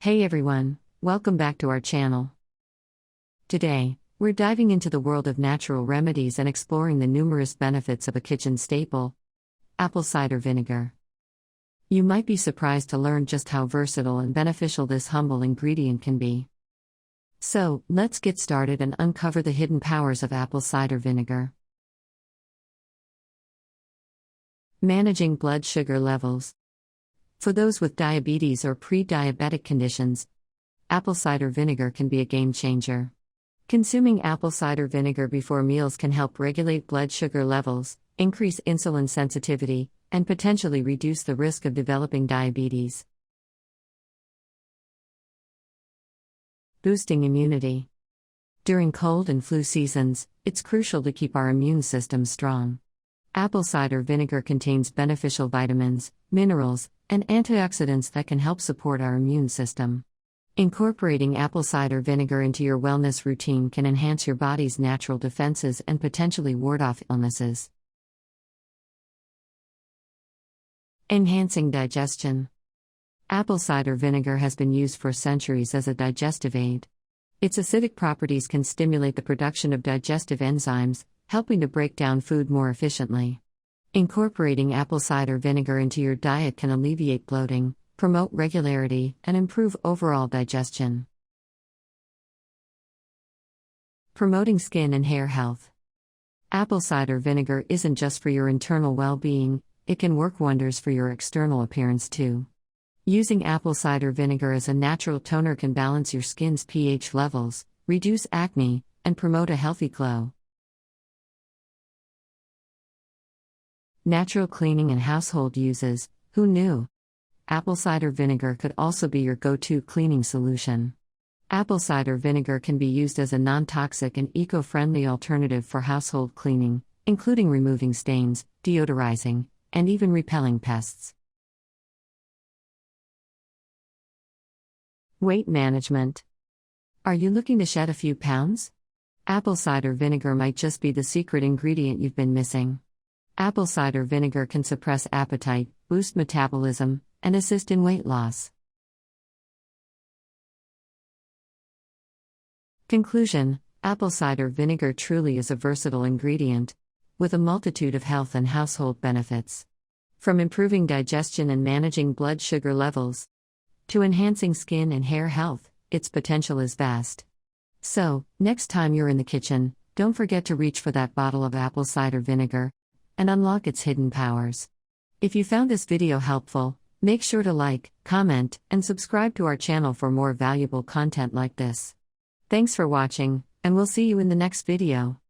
Hey everyone, welcome back to our channel. Today, we're diving into the world of natural remedies and exploring the numerous benefits of a kitchen staple, apple cider vinegar. You might be surprised to learn just how versatile and beneficial this humble ingredient can be. So, let's get started and uncover the hidden powers of apple cider vinegar. Managing blood sugar levels. For those with diabetes or pre-diabetic conditions, apple cider vinegar can be a game changer. Consuming apple cider vinegar before meals can help regulate blood sugar levels, increase insulin sensitivity, and potentially reduce the risk of developing diabetes. Boosting immunity. During cold and flu seasons, it's crucial to keep our immune system strong. Apple cider vinegar contains beneficial vitamins, minerals, and antioxidants that can help support our immune system. Incorporating apple cider vinegar into your wellness routine can enhance your body's natural defenses and potentially ward off illnesses. Enhancing digestion. Apple cider vinegar has been used for centuries as a digestive aid. Its acidic properties can stimulate the production of digestive enzymes, helping to break down food more efficiently. Incorporating apple cider vinegar into your diet can alleviate bloating, promote regularity, and improve overall digestion. Promoting skin and hair health. Apple cider vinegar isn't just for your internal well-being, it can work wonders for your external appearance too. Using apple cider vinegar as a natural toner can balance your skin's pH levels, reduce acne, and promote a healthy glow. Natural cleaning and household uses. Who knew? Apple cider vinegar could also be your go-to cleaning solution. Apple cider vinegar can be used as a non-toxic and eco-friendly alternative for household cleaning, including removing stains, deodorizing, and even repelling pests. Weight management. Are you looking to shed a few pounds? Apple cider vinegar might just be the secret ingredient you've been missing. Apple cider vinegar can suppress appetite, boost metabolism, and assist in weight loss. Conclusion: apple cider vinegar truly is a versatile ingredient, with a multitude of health and household benefits. From improving digestion and managing blood sugar levels, to enhancing skin and hair health, its potential is vast. So, next time you're in the kitchen, don't forget to reach for that bottle of apple cider vinegar and unlock its hidden powers. If you found this video helpful, make sure to like, comment, and subscribe to our channel for more valuable content like this. Thanks for watching, and we'll see you in the next video.